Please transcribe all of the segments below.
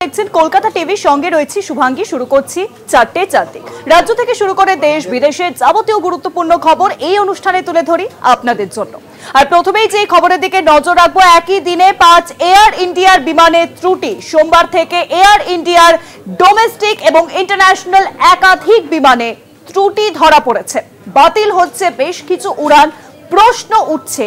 দেখছেন কলকাতা টিভির সঙ্গে রয়েছে শুভাঙ্গী। শুরু করছি চারটে। রাজ্য থেকে শুরু করে দেশ বিদেশের যাবতীয় গুরুত্বপূর্ণ খবর এই অনুষ্ঠানে তুলে ধরি আপনাদের জন্য। আর প্রথমেই যে খবরের দিকে নজর রাখবো, একই দিনে 5 এয়ার ইন্ডিয়ার বিমানের ত্রুটি। সোমবার থেকে এয়ার ইন্ডিয়ার ডোমেস্টিক এবং ইন্টারন্যাশনাল একাধিক বিমানে ত্রুটি ধরা পড়েছে। বাতিল হচ্ছে বেশ কিছু উড়ান। প্রশ্ন উঠছে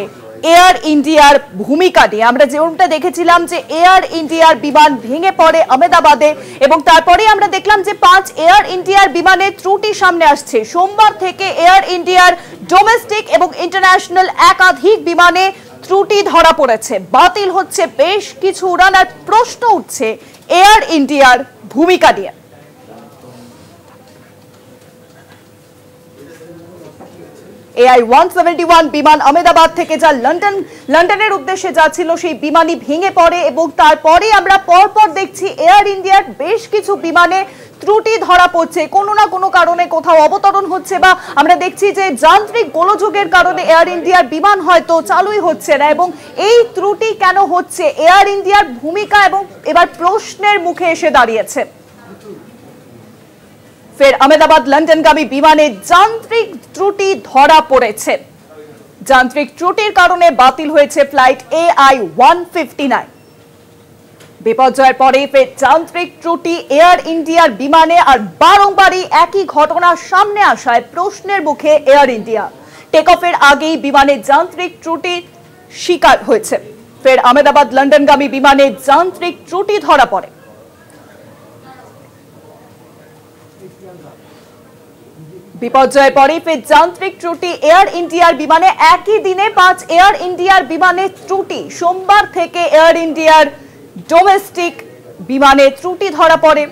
এয়ার ইন্ডিয়ার ভূমিকা নিয়ে। আমরা যেমনটা দেখেছিলাম যে এয়ার ইন্ডিয়ার বিমান ভেঙে পড়ে আহমেদাবাদে, এবং তারপরে আমরা দেখলাম যে 5 এয়ার ইন্ডিয়ার বিমানের ত্রুটি সামনে আসছে। সোমবার থেকে এয়ার ইন্ডিয়ার ডোমেস্টিক এবং ইন্টারন্যাশনাল একাধিক বিমানে ত্রুটি ধরা পড়েছে। বাতিল হচ্ছে বেশ কিছু উড়ান। আর প্রশ্ন উঠছে এয়ার ইন্ডিয়ার ভূমিকা নিয়ে। AI-171 বিমান আহমেদাবাদ থেকে যা লন্ডনের উদ্দেশ্যে যাচ্ছিল, সেই বিমানই ভেঙে পড়ে এবং তারপরে আমরা পরপর দেখছি এয়ার ইন্ডিয়ার বেশ কিছু বিমানে ত্রুটি ধরা পড়ছে। কোনো না কোনো কারণে কোথাও অবতরণ হচ্ছে, বা আমরা দেখছি যে যান্ত্রিক গোলযোগের কারণে এয়ার ইন্ডিয়ার বিমান হয়তো চালুই হচ্ছে না। এবং এই ত্রুটি কেন হচ্ছে, এয়ার ইন্ডিয়ার ভূমিকা এবং এবার প্রশ্নের মুখে এসে দাঁড়িয়েছে। ফের আহমেদাবাদ লন্ডনগামী বিমানে যান্ত্রিক ত্রুটি ধরা পড়েছে। যান্ত্রিক ত্রুটির কারণে বাতিল হয়েছে ফ্লাইট AI-159। বিপর্যয়ের পরে ফের যান্ত্রিক ত্রুটি এয়ার ইন্ডিয়ার বিমানে। আর বারংবারই একই ঘটনা সামনে আসায় প্রশ্নের মুখে এয়ার ইন্ডিয়া। টেক অফের আগেই বিমানে যান্ত্রিক ত্রুটি শিকার হয়েছে। ফের আহমেদাবাদ লন্ডনগামী বিমানে যান্ত্রিক ত্রুটি ধরা পড়ে। বিপর্যয়ের পরে ফের যান্ত্রিক ত্রুটি এয়ার ইন্ডিয়ার বিমানে। একই দিনে 5 এয়ার ইন্ডিয়ার বিমানে ত্রুটি। সোমবার থেকে এয়ার ইন্ডিয়ার ডোমেস্টিক বিমানে ত্রুটি ধরা পড়ে।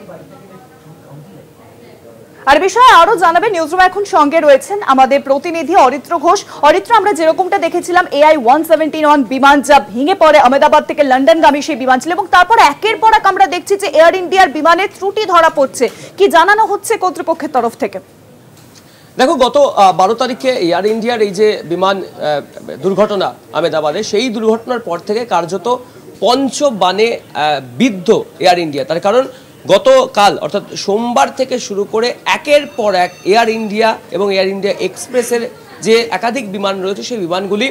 আর বিষয়ে আরো জানাবে নিউজরুম এখন সঙ্গে রয়েছেন আমাদের প্রতিনিধি অরিত্র ঘোষ। অরিত্র, আমরা যেরকমটা দেখেছিলাম AI-171 বিমান যা ভেঙে পড়ে আহমেদাবাদ থেকে লন্ডনগামী সেই বিমান ছিল, এবং তারপর একের পর এক আমরা দেখছি যে এয়ার ইন্ডিয়ার বিমানে ত্রুটি ধরা পড়ছে। কি জানানো হচ্ছে কর্তৃপক্ষের তরফ থেকে? দেখো, গত 12 তারিখে এয়ার ইন্ডিয়ার এই যে বিমান দুর্ঘটনা আহমেদাবাদে, সেই দুর্ঘটনার পর থেকে কার্যত পঞ্চবাণে বিদ্ধ এয়ার ইন্ডিয়া। তার কারণ গতকাল অর্থাৎ সোমবার থেকে শুরু করে একের পর এক এয়ার ইন্ডিয়া এবং এয়ার ইন্ডিয়া এক্সপ্রেসের যে একাধিক বিমান রয়েছে, সেই বিমানগুলি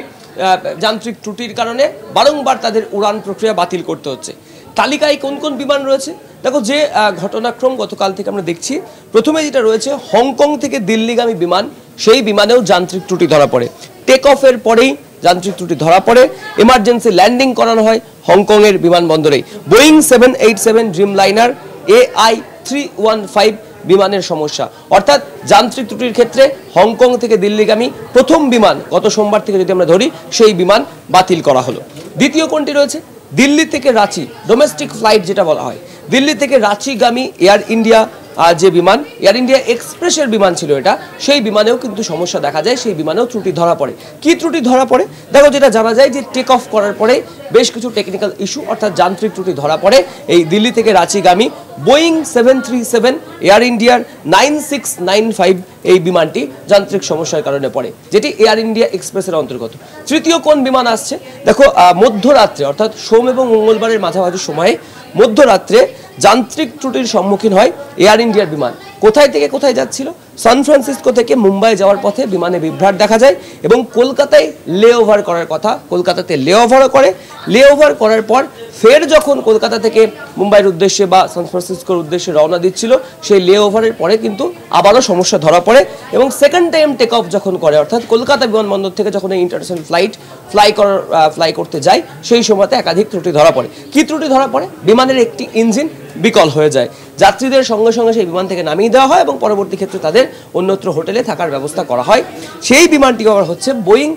যান্ত্রিক ত্রুটির কারণে বারংবার তাদের উড়ান প্রক্রিয়া বাতিল করতে হচ্ছে। তালিকায় কোন কোন বিমান রয়েছে দেখো, যে ঘটনাক্রম গতকাল থেকে আমরা দেখছি। প্রথমে যেটা রয়েছে, হংকং থেকে দিল্লিগামী বিমান, সেই বিমানেও যান্ত্রিক ত্রুটি ধরা পড়ে। টেক অফের পরেই যান্ত্রিক ত্রুটি ধরা পড়ে। এমার্জেন্সি ল্যান্ডিং করানো হয় হংকংয়ের বিমানবন্দরেই। বোয়িং 787 ড্রিম লাইনার AI-315 বিমানের সমস্যা, অর্থাৎ যান্ত্রিক ত্রুটির ক্ষেত্রে হংকং থেকে দিল্লিগামী প্রথম বিমান গত সোমবার থেকে যদি আমরা ধরি, সেই বিমান বাতিল করা হলো। দ্বিতীয় কোনটি রয়েছে, দিল্লি থেকে রাঁচি ডোমেস্টিক ফ্লাইট যেটা বলা হয়, দিল্লি থেকে রাঁচিগামী এয়ার ইন্ডিয়া যে বিমান, এয়ার ইন্ডিয়া এক্সপ্রেসের বিমান ছিল এটা, সেই বিমানেও কিন্তু সমস্যা দেখা যায়। সেই বিমানেও ত্রুটি ধরা পড়ে। কি ত্রুটি ধরা পড়ে দেখো, যেটা জানা যায় যে টেক অফ করার পরে বেশ কিছু টেকনিক্যাল ইস্যু অর্থাৎ যান্ত্রিক ত্রুটি ধরা পড়ে এই দিল্লি থেকে রাঁচিগামী বোয়িং 737 এয়ার ইন্ডিয়ার 9695 এই বিমানটি যান্ত্রিক সমস্যার কারণে পড়ে, যেটি এয়ার ইন্ডিয়া এক্সপ্রেসের অন্তর্গত। তৃতীয় কোন বিমান আসছে দেখো, মধ্যরাত্রে অর্থাৎ সোম এবং মঙ্গলবারের মাঝামাঝি সময়ে মধ্যরাত্রে যান্ত্রিক ত্রুটির সম্মুখীন হয় এয়ার ইন্ডিয়ার বিমান। কোথায় থেকে কোথায় যাচ্ছিল, সান ফ্রান্সিসকো থেকে মুম্বাই যাওয়ার পথে বিমানে বিভ্রাট দেখা যায় এবং কলকাতায় লেওভার করার কথা, কলকাতাতে লেওভারও করে। লেওভার করার পর ফের যখন কলকাতা থেকে মুম্বাইয়ের উদ্দেশ্যে বা সান ফ্রান্সিসকোর উদ্দেশ্যে রওনা দিচ্ছিল, সেই লেওভারের পরে কিন্তু আবারও সমস্যা ধরা পড়ে এবং সেকেন্ড টাইম টেক অফ যখন করে, অর্থাৎ কলকাতা বিমানবন্দর থেকে যখন এই ইন্টারন্যাশনাল ফ্লাই করতে যায়, সেই সময়তে একাধিক ত্রুটি ধরা পড়ে। কি ত্রুটি ধরা পড়ে, বিমানের একটি ইঞ্জিন বিকল হয়ে যায়। যাত্রীদের সঙ্গে সঙ্গে সেই বিমান থেকে নামিয়ে দেওয়া হয় এবং পরবর্তী ক্ষেত্রে তাদের অন্যত্র হোটেলে থাকার ব্যবস্থা করা হয়। সেই বিমানটি আবার হচ্ছে বোয়িং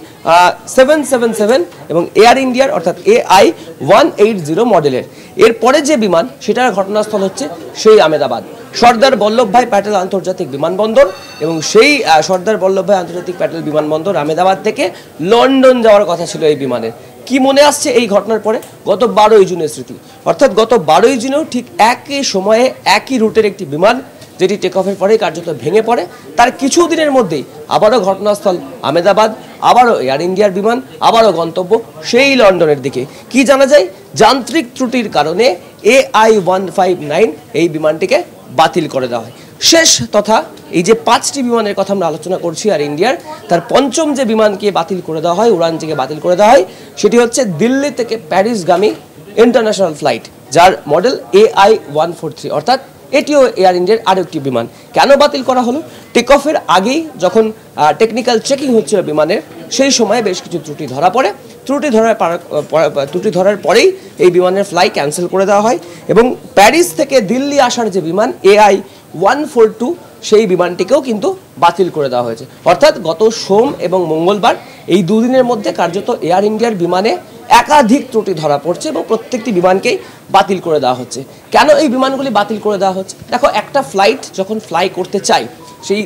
777 এবং এয়ার ইন্ডিয়ার অর্থাৎ AI-180 মডেলের। এরপরে যে বিমান, সেটার ঘটনাস্থল হচ্ছে সেই আহমেদাবাদ সর্দার বল্লভভাই প্যাটেল আন্তর্জাতিক বিমানবন্দর, এবং সেই সর্দার বল্লভভাই আন্তর্জাতিক প্যাটেল বিমানবন্দর আহমেদাবাদ থেকে লন্ডন যাওয়ার কথা ছিল এই বিমানের। কি মনে আসছে এই ঘটনার পরে, গত 12ই জুনের স্মৃতি, অর্থাৎ গত 12ই জুনেও ঠিক একই সময়ে একই রুটের একটি বিমান যেটি টেক অফের পরেই কার্যত ভেঙে পড়ে। তার কিছু দিনের মধ্যেই আবারও ঘটনাস্থল আহমেদাবাদ, আবারও এয়ার ইন্ডিয়ার বিমান, আবারও গন্তব্য সেই লন্ডনের দিকে। কি জানা যায়? যান্ত্রিক ত্রুটির কারণে AI-159 এই বিমানটিকে বাতিল করে দেওয়া হয়। শেষ তথা এই যে 5টি বিমানের কথা আমরা আলোচনা করছি আর ইন্ডিয়ার, তার পঞ্চম যে বিমানকে বাতিল করে দেওয়া হয়, উড়ানটিকে বাতিল করে দেওয়া হয়, সেটি হচ্ছে দিল্লি থেকে প্যারিসগামী ইন্টারন্যাশনাল ফ্লাইট, যার মডেল AI-143, অর্থাৎ এটিও এয়ার ইন্ডিয়ার আরও একটি বিমান। কেন বাতিল করা হলো? টেক অফের আগেই যখন টেকনিক্যাল চেকিং হচ্ছিল বিমানের, সেই সময় বেশ কিছু ত্রুটি ধরা পড়ে। ত্রুটি ধরার পরেই এই বিমানের ফ্লাই ক্যান্সেল করে দেওয়া হয় এবং প্যারিস থেকে দিল্লি আসার যে বিমান AI-142 সেই বিমানটিকেও কিন্তু বাতিল করে দেওয়া হয়েছে। অর্থাৎ গত সোম এবং মঙ্গলবার এই দুদিনের মধ্যে কার্যত এয়ার ইন্ডিয়ার বিমানে একাধিক ত্রুটি ধরা পড়ছে এবং প্রত্যেকটি বিমানকেই বাতিল করে দেওয়া হচ্ছে। কেন এই বিমানগুলি বাতিল করে দেওয়া হচ্ছে? দেখো, একটা ফ্লাইট যখন ফ্লাই করতে চাই, সেই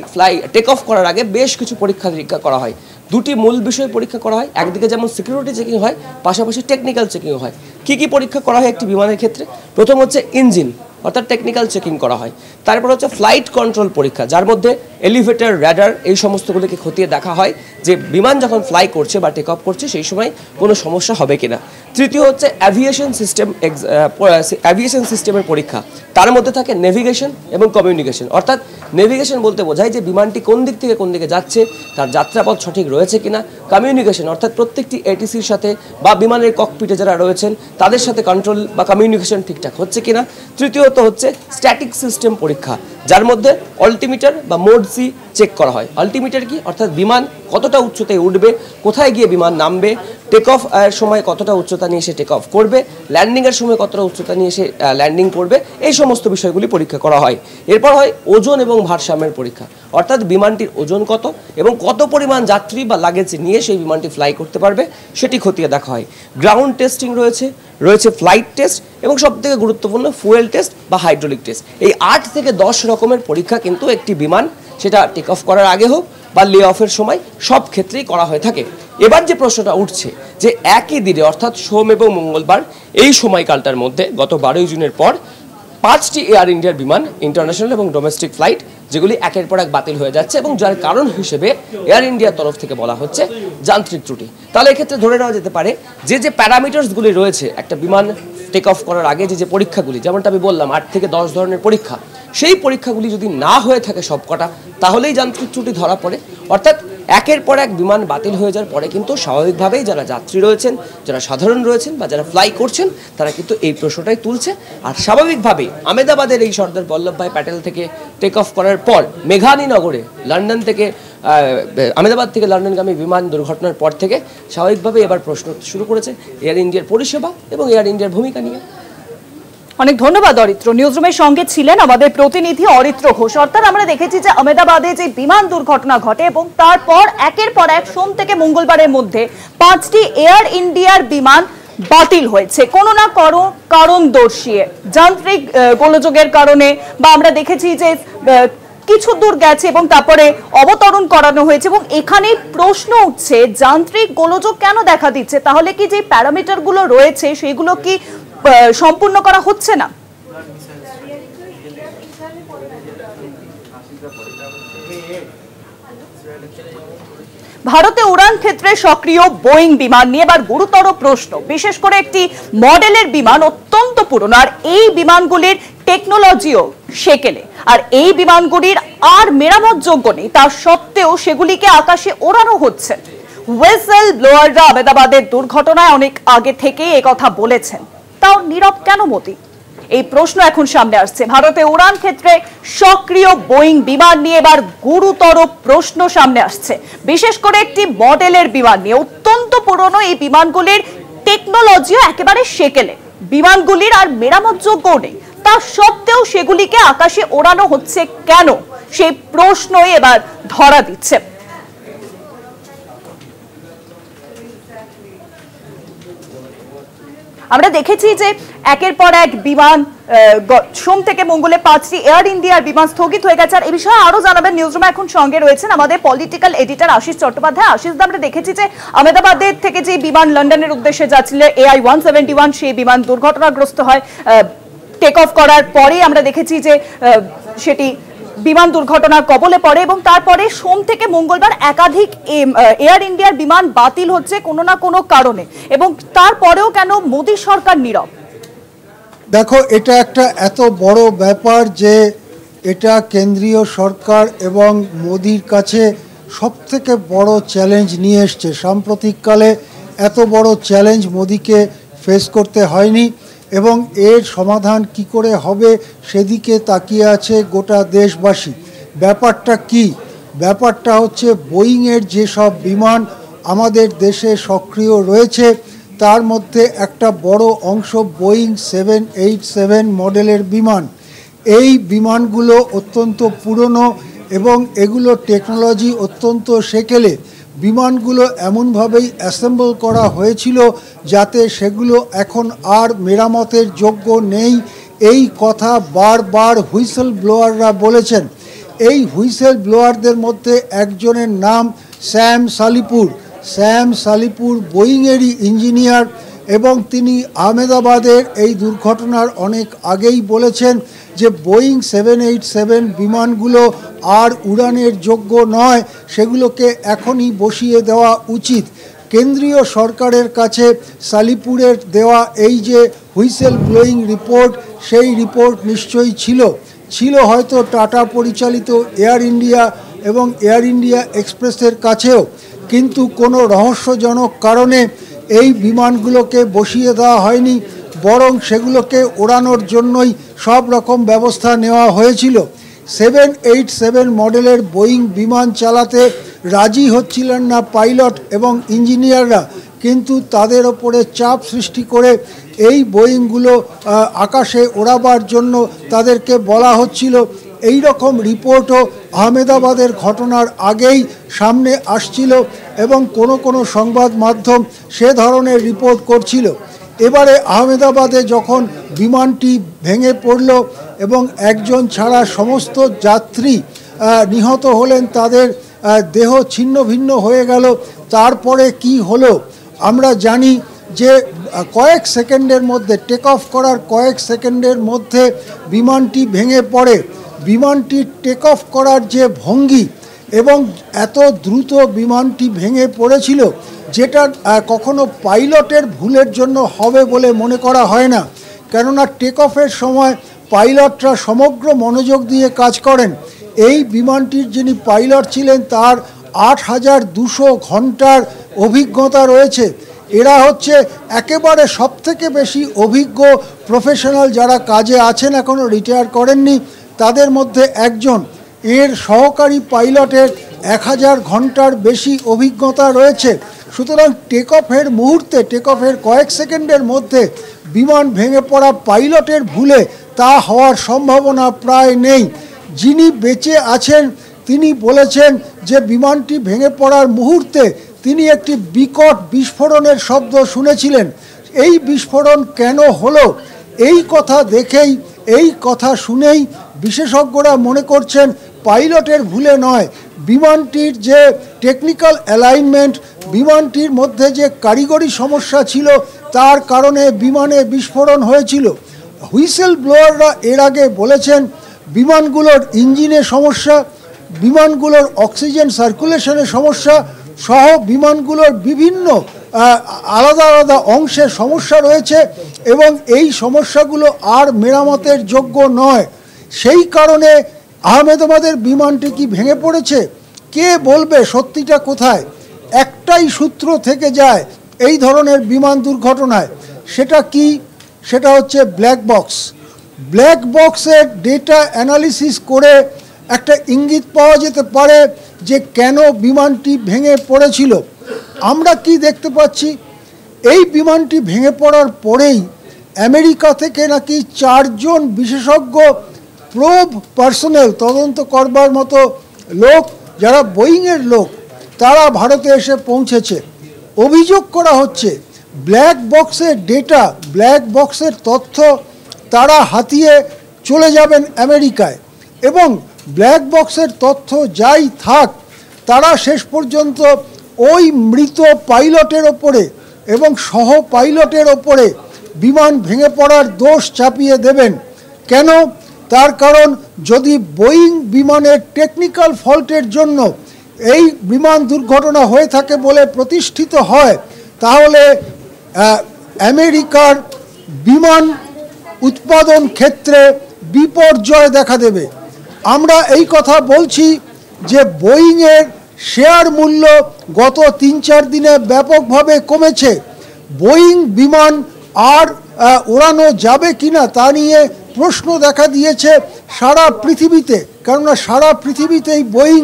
টেক অফ করার আগে বেশ কিছু পরীক্ষা নিরীক্ষা করা হয়। দুটি মূল বিষয় পরীক্ষা করা হয়, একদিকে যেমন সিকিউরিটি চেকিং হয়, পাশাপাশি টেকনিক্যাল চেকিংও হয়। কি কি পরীক্ষা করা হয় একটি বিমানের ক্ষেত্রে? প্রথম হচ্ছে ইঞ্জিন, অর্থাৎ টেকনিক্যাল চেকিং করা হয়। তারপর হচ্ছে ফ্লাইট কন্ট্রোল পরীক্ষা, যার মধ্যে এলিভেটর, র্যাডার এই সমস্তগুলোকে খতিয়ে দেখা হয় যে বিমান যখন ফ্লাই করছে বা টেক অফ করছে সেই সময় কোনো সমস্যা হবে কিনা। তৃতীয় হচ্ছে অ্যাভিয়েশন সিস্টেমের পরীক্ষা, তার মধ্যে থাকে নেভিগেশন এবং কমিউনিকেশন। অর্থাৎ নেভিগেশন বলতে বোঝায় যে বিমানটি কোন দিক থেকে কোন দিকে যাচ্ছে, তার যাত্রাপথ সঠিক রয়েছে কিনা। কমিউনিকেশন অর্থাৎ প্রত্যেকটি এটিসির সাথে বা বিমানের ককপিটে যারা রয়েছেন তাদের সাথে কন্ট্রোল বা কমিউনিকেশন ঠিকঠাক হচ্ছে কিনা। তৃতীয়ত হচ্ছে স্ট্যাটিক সিস্টেম পরীক্ষা, যার মধ্যে অল্টিমিটার বা মোড সি চেক করা হয়। অল্টিমিটার কি? অর্থাৎ বিমান কতটা উচ্চতায় উঠবে, কোথায় গিয়ে বিমান নামবে, টেক অফ এর সময় কতটা উচ্চতা নিয়ে সে টেক অফ করবে, ল্যান্ডিংয়ের সময় কতটা উচ্চতা নিয়ে সে ল্যান্ডিং করবে, এই সমস্ত বিষয়গুলি পরীক্ষা করা হয়। এরপর হয় ওজন এবং ভারসাম্যের পরীক্ষা, অর্থাৎ বিমানটির ওজন কত এবং কত পরিমাণ যাত্রী বা লাগেজ নিয়ে সেই বিমানটি ফ্লাই করতে পারবে সেটি খতিয়ে দেখা হয়। গ্রাউন্ড টেস্টিং রয়েছে ফ্লাইট টেস্ট এবং সবথেকে গুরুত্বপূর্ণ ফুয়েল টেস্ট বা হাইড্রোলিক টেস্ট। এই 8 থেকে 10 রকমের পরীক্ষা কিন্তু একটি বিমান, সেটা টেক অফ করার আগে হোক বা লে অফের সময়, সব ক্ষেত্রেই করা হয়ে থাকে। এবার যে প্রশ্নটা উঠছে যে একই দিনে অর্থাৎ সোম এবং মঙ্গলবার এই সময়কালটার মধ্যে গত 12 জুনের পর 5টি এয়ার ইন্ডিয়ার বিমান, ইন্টারন্যাশনাল এবং ডোমেস্টিক ফ্লাইট, যেগুলি একের পর এক বাতিল হয়ে যাচ্ছে এবং যার কারণ হিসেবে এয়ার ইন্ডিয়ার তরফ থেকে বলা হচ্ছে যান্ত্রিক ত্রুটি। তাহলে এক্ষেত্রে ধরে নেওয়া যেতে পারে যে প্যারামিটার্সগুলি রয়েছে একটা বিমান টেক অফ করার আগে, যে পরীক্ষাগুলি, যেমনটা আমি বললাম 8 থেকে 10 ধরনের পরীক্ষা, সেই পরীক্ষাগুলি যদি না হয়ে থাকে সবকটা, তাহলেই যান্ত্রিক ত্রুটি ধরা পড়ে। অর্থাৎ একের পর এক বিমান বাতিল হয়ে যাওয়ার পরে কিন্তু স্বাভাবিকভাবেই যারা যাত্রী রয়েছেন, যারা সাধারণ রয়েছেন বা যারা ফ্লাই করছেন, তারা কিন্তু এই প্রশ্নটাই তুলছে। আর স্বাভাবিকভাবেই আহমেদাবাদের এই সর্দার বল্লভভাই প্যাটেল থেকে টেক অফ করার পর মেঘানীনগরে লন্ডন থেকে আহমেদাবাদ থেকে লন্ডনগামী বিমান দুর্ঘটনার পর থেকে স্বাভাবিকভাবেই এবার প্রশ্ন শুরু করেছে এয়ার ইন্ডিয়ার পরিষেবা এবং এয়ার ইন্ডিয়ার ভূমিকা নিয়ে। অনেক ধন্যবাদ অরিত্র। নিউজরুমের সঙ্গে ছিলেন আমাদের প্রতিনিধি অরিত্র ঘোষ। অর্থাৎ আমরা দেখেছি যে আহমেদাবাদে যে বিমান দুর্ঘটনা ঘটে এবং তারপর একের পর এক সোম থেকে মঙ্গলবারের মধ্যে 5টি এয়ার ইন্ডিয়ার বিমান বাতিল হয়েছে কোনো না কারণ দর্শিয়ে, যান্ত্রিক গোলযোগের কারণে, বা আমরা দেখেছি যে কিছু দূর গেছে এবং তারপরে অবতরণ করানো হয়েছে। এবং এখানে প্রশ্ন উঠছে যান্ত্রিক গোলযোগ কেন দেখা দিচ্ছে? তাহলে কি যে প্যারামিটারগুলো রয়েছে সেগুলো কি সম্পূর্ণ করা হচ্ছে না? ভারতে উড়ান ক্ষেত্রে সক্রিয় বোয়িং বিমান নিয়ে এবার গুরুতর প্রশ্ন। বিশেষ করে একটি মডেলের বিমান অত্যন্ত পুরনো, আর এই বিমানগুলির টেকনোলজিও সেকেলে, আর এই বিমানগুলির আর মেরামতযোগ্য নেই। তা সত্ত্বেও সেগুলিকে আকাশে ওড়ানো হচ্ছে। হুইসেল ব্লোয়াররা আহমেদাবাদের দুর্ঘটনায় অনেক আগে থেকেই একথা বলেছেন, তাও নীরব কেন মোদি? এই প্রশ্ন এখন সামনে আসছে। ভারতে উড়ান ক্ষেত্রে সক্রিয় বোয়িং বিমান নিয়ে এবার গুরুতর প্রশ্ন সামনে আসছে। বিশেষ করে একটি মডেলের বিমান নিয়ে, অত্যন্ত পুরনো এই বিমানগুলির টেকনোলজিও একেবারে সেকেলে, বিমানগুলির আর মেরামতযোগ্য নেই। তা সত্ত্বেও সেগুলিকে আকাশে ওড়ানো হচ্ছে কেন, সেই প্রশ্নই এবার ধরা দিচ্ছে। আমরা দেখেছি যে একের পর এক বিমান সোম থেকে মঙ্গলে 5টি এয়ার ইন্ডিয়ার বিমান স্থগিত হয়ে গেছে। আর এই বিষয়ে আরো জানাবেন নিউজরুমে এখন সঙ্গে রয়েছেন আমাদের পলিটিক্যাল এডিটর আশিস চট্টোপাধ্যায়। আশিস, আমরা দেখেছি যে আহমেদাবাদের থেকে যে বিমান লন্ডনের উদ্দেশ্যে যাচ্ছিল AI-171, সেই বিমান দুর্ঘটনাগ্রস্ত হয়। টেক অফ করার পরেই আমরা দেখেছি যে সেটি বিমান দুর্ঘটনার কবলে পড়ে এবং তারপরে সোম থেকে মঙ্গলবার একাধিক এয়ার ইন্ডিয়ার বিমান বাতিল হচ্ছে কোনো না কোনো কারণে, এবং তারপরেও কেন মোদী সরকার নীরব? দেখো, এটা একটা এত বড় ব্যাপার যে এটা কেন্দ্রীয় সরকার এবং মোদির কাছে সবথেকে বড় চ্যালেঞ্জ নিয়ে এসছে। সাম্প্রতিককালে এত বড় চ্যালেঞ্জ মোদিকে ফেস করতে হয়নি এবং এর সমাধান কি করে হবে সেদিকে তাকিয়ে আছে গোটা দেশবাসী। ব্যাপারটা কি? ব্যাপারটা হচ্ছে বোয়িংয়ের যেসব বিমান আমাদের দেশে সক্রিয় রয়েছে তার মধ্যে একটা বড় অংশ বোয়িং 787 মডেলের বিমান। এই বিমানগুলো অত্যন্ত পুরনো এবং এগুলো টেকনোলজি অত্যন্ত সেকেলে। বিমানগুলো এমনভাবেই অ্যাসেম্বল করা হয়েছিল যাতে সেগুলো এখন আর মেরামতের যোগ্য নেই, এই কথা বারবার হুইসেল ব্লোয়াররা বলেছেন। এই হুইসেল ব্লোয়ারদের মধ্যে একজনের নাম স্যাম সালিপুর। স্যাম সালিপুর বোয়িংয়েরই ইঞ্জিনিয়ার এবং তিনি আহমেদাবাদের এই দুর্ঘটনার অনেক আগেই বলেছেন যে বোয়িং 787 বিমানগুলো আর উড়ানের যোগ্য নয়, সেগুলোকে এখনই বসিয়ে দেওয়া উচিত। কেন্দ্রীয় সরকারের কাছে সালিপুরের দেওয়া এই যে হুইসেল ব্লোয়িং রিপোর্ট, সেই রিপোর্ট নিশ্চয়ই ছিল হয়তো টাটা পরিচালিত এয়ার ইন্ডিয়া এবং এয়ার ইন্ডিয়া এক্সপ্রেসের কাছেও, কিন্তু কোনো রহস্যজনক কারণে এই বিমানগুলোকে বসিয়ে দেওয়া হয়নি, বরং সেগুলোকে ওড়ানোর জন্যই সব রকম ব্যবস্থা নেওয়া হয়েছিল। 787 মডেলের বোয়িং বিমান চালাতে রাজি হচ্ছিলেন না পাইলট এবং ইঞ্জিনিয়াররা, কিন্তু তাদের ওপরে চাপ সৃষ্টি করে এই বোয়িংগুলো আকাশে ওড়াবার জন্য তাদেরকে বলা হচ্ছিল। এই রকম রিপোর্টও আহমেদাবাদের ঘটনার আগেই সামনে আসছিল এবং কোনো সংবাদ মাধ্যম সে ধরনের রিপোর্ট করছিল। এবারে আহমেদাবাদে যখন বিমানটি ভেঙে পড়ল এবং একজন ছাড়া সমস্ত যাত্রী নিহত হলেন, তাদের দেহ ছিন্ন ভিন্ন হয়ে গেল, তারপরে কি হলো আমরা জানি যে কয়েক সেকেন্ডের মধ্যে, টেক অফ করার কয়েক সেকেন্ডের মধ্যে বিমানটি ভেঙে পড়ে। বিমানটি টেক অফ করার যে ভঙ্গি এবং এত দ্রুত বিমানটি ভেঙে পড়েছিল, যেটা কখনো পাইলটের ভুলের জন্য হবে বলে মনে করা হয় না, কেননা টেক অফের সময় পাইলটরা সমগ্র মনোযোগ দিয়ে কাজ করেন। এই বিমানটির যিনি পাইলট ছিলেন তার 8200 ঘন্টার অভিজ্ঞতা রয়েছে। এরা হচ্ছে একেবারে সবথেকে বেশি অভিজ্ঞ প্রফেশনাল যারা কাজে আছেন, এখনও রিটায়ার করেননি, তাদের মধ্যে একজন। এর সহকারী পাইলটের 1000 ঘন্টার বেশি অভিজ্ঞতা রয়েছে। সুতরাং টেক অফের মুহূর্তে, টেক অফের কয়েক সেকেন্ডের মধ্যে বিমান ভেঙে পড়া পাইলটের ভুলে তা হওয়ার সম্ভাবনা প্রায় নেই। যিনি বেঁচে আছেন তিনি বলেছেন যে বিমানটি ভেঙে পড়ার মুহূর্তে তিনি একটি বিকট বিস্ফোরণের শব্দ শুনেছিলেন। এই বিস্ফোরণ কেন হলো, এই কথা দেখেই, এই কথা শুনেই বিশেষজ্ঞরা মনে করছেন পাইলটের ভুলে নয়, বিমানটির যে টেকনিক্যাল অ্যালাইনমেন্ট, বিমানটির মধ্যে যে কারিগরি সমস্যা ছিল তার কারণে বিমানে বিস্ফোরণ হয়েছিল। হুইসেল ব্লোয়াররা এর আগে বলেছেন বিমানগুলোর ইঞ্জিনে সমস্যা, বিমানগুলোর অক্সিজেন সার্কুলেশনের সমস্যা সহ বিমানগুলোর বিভিন্ন আলাদা আলাদা অংশের সমস্যা রয়েছে এবং এই সমস্যাগুলো আর মেরামতের যোগ্য নয়। সেই কারণে আহমেদাবাদের বিমানটি কি ভেঙে পড়েছে? কে বলবে সত্যিটা কোথায়? একটাই সূত্র থেকে যায় এই ধরনের বিমান দুর্ঘটনায়, সেটা কি? সেটা হচ্ছে ব্ল্যাক বক্স। ব্ল্যাক বক্সের ডেটা অ্যানালিসিস করে একটা ইঙ্গিত পাওয়া যেতে পারে যে কেন বিমানটি ভেঙে পড়েছিল। আমরা কি দেখতে পাচ্ছি, এই বিমানটি ভেঙে পড়ার পরেই আমেরিকা থেকে নাকি 4 জন বিশেষজ্ঞ প্রোব পার্সোনেল, তদন্ত করবার মতো লোক যারা বোয়িংয়ের লোক, তারা ভারতে এসে পৌঁছেছে। অভিযোগ করা হচ্ছে ব্ল্যাক বক্সের ডেটা, ব্ল্যাক বক্সের তথ্য তারা হাতিয়ে চলে যাবেন আমেরিকায় এবং ব্ল্যাক বক্সের তথ্য যাই থাক, তারা শেষ পর্যন্ত ওই মৃত পাইলটের ওপরে এবং সহ পাইলটের ওপরে বিমান ভেঙে পড়ার দোষ চাপিয়ে দেবেন। কেন? তার কারণ যদি বোয়িং বিমানের টেকনিক্যাল ফল্টের জন্য এই বিমান দুর্ঘটনা হয়ে থাকে বলে প্রতিষ্ঠিত হয়, তাহলে আমেরিকার বিমান উৎপাদন ক্ষেত্রে বিপর্যয় দেখা দেবে। আমরা এই কথা বলছি যে বোয়িংয়ের শেয়ার মূল্য গত 3-4 দিনে ব্যাপকভাবে কমেছে। বোয়িং বিমান আর ওড়ানো যাবে কিনা তা নিয়ে প্রশ্ন দেখা দিয়েছে সারা পৃথিবীতে, কেননা সারা পৃথিবীতেই বোয়িং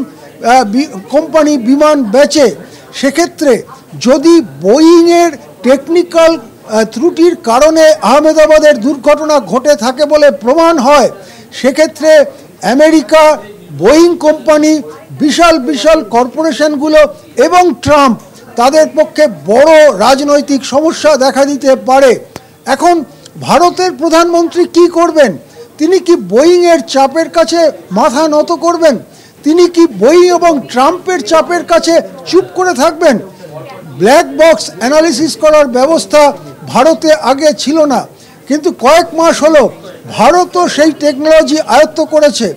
কোম্পানি বিমান বেচে। সেক্ষেত্রে যদি বোয়িংয়ের টেকনিক্যাল ত্রুটির কারণে আহমেদাবাদের দুর্ঘটনা ঘটে থাকে বলে প্রমাণ হয়, সেক্ষেত্রে আমেরিকা, বোয়িং কোম্পানি, বিশাল বিশাল কর্পোরেশনগুলো এবং ট্রাম্প, তাদের পক্ষে বড় রাজনৈতিক সমস্যা দেখা দিতে পারে। এখন ভারতের প্রধানমন্ত্রী কি করবেন? তিনি কি বোয়িংয়ের চাপের কাছে মাথা নত করবেন? তিনি কি বোয়িং এবং ট্রাম্পের চাপের কাছে চুপ করে থাকবেন? ব্ল্যাক বক্স অ্যানালিসিস করার ব্যবস্থা ভারতে আগে ছিল না, কিন্তু কয়েক মাস হলো ভারতও সেই টেকনোলজি আয়ত্ত করেছে।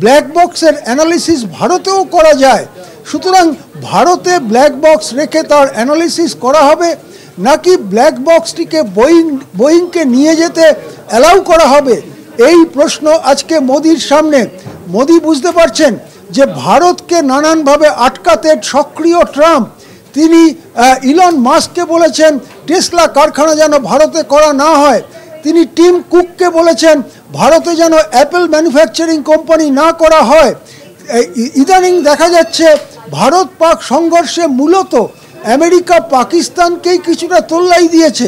ব্ল্যাক বক্সের অ্যানালিসিস ভারতেও করা যায়। সুতরাং ভারতে ব্ল্যাক বক্স রেখে তার অ্যানালিসিস করা হবে, নাকি ব্ল্যাক বক্সটিকে বোয়িংকে নিয়ে যেতে অ্যালাউ করা হবে? এই প্রশ্ন আজকে মোদির সামনে। মোদি বুঝতে পারছেন যে ভারতকে নানানভাবে আটকাতে সক্রিয় ট্রাম্প। তিনি ইলন মাস্ককে বলেছেন টেসলা কারখানা যেন ভারতে করা না হয়। তিনি টিম কুককে বলেছেন ভারতে যেন অ্যাপেল ম্যানুফ্যাকচারিং কোম্পানি না করা হয়। ইদানিং দেখা যাচ্ছে ভারত পাক সংঘর্ষে মূলত আমেরিকা পাকিস্তানকেই কিছুটা তোল্লাই দিয়েছে।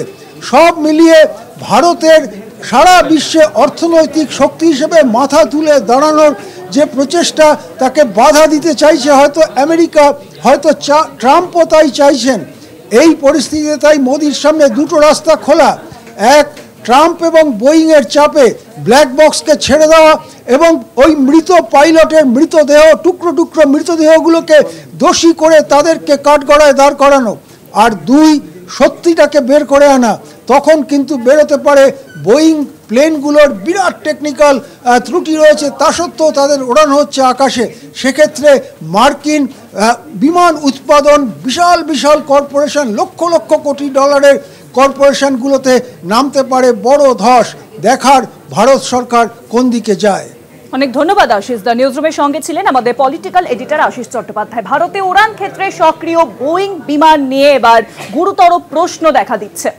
সব মিলিয়ে ভারতের সারা বিশ্বে অর্থনৈতিক শক্তি হিসেবে মাথা তুলে দাঁড়ানোর যে প্রচেষ্টা, তাকে বাধা দিতে চাইছে হয়তো আমেরিকা, হয়তো ট্রাম্পও তাই চাইছেন। এই পরিস্থিতিতে তাই মোদির সামনে দুটো রাস্তা খোলা। এক, ট্রাম্প এবং বোয়িংয়ের চাপে ব্ল্যাক বক্সকে ছেড়ে দেওয়া এবং ওই মৃত পাইলটের মৃতদেহ, টুকরো টুকরো মৃতদেহগুলোকে দোষী করে তাদেরকে কাঠগড়ায় দাঁড় করানো। আর দুই, সত্যিটাকে বের করে আনা। তখন কিন্তু বেরোতে পারে বোয়িং প্লেনগুলোর বিরাট টেকনিক্যাল ত্রুটি রয়েছে, তা সত্ত্বেও তাদের ওড়ানো হচ্ছে আকাশে। সেক্ষেত্রে মার্কিন বিমান উৎপাদন বিশাল বিশাল কর্পোরেশন, লক্ষ লক্ষ কোটি ডলারের কর্পোরেশনগুলোতে নামতে পারে বড় ধস। দেখার ভারত সরকার কোন দিকে যায়। অনেক ধন্যবাদ আশিস। দ্য নিউজরুমের সঙ্গে ছিলেন আমাদের পলিটিক্যাল এডিটর আশিস চট্টোপাধ্যায়। ভারতে উড়ান ক্ষেত্রে সক্রিয় বোয়িং বিমান নিয়ে এবার গুরুতর প্রশ্ন দেখা দিচ্ছে।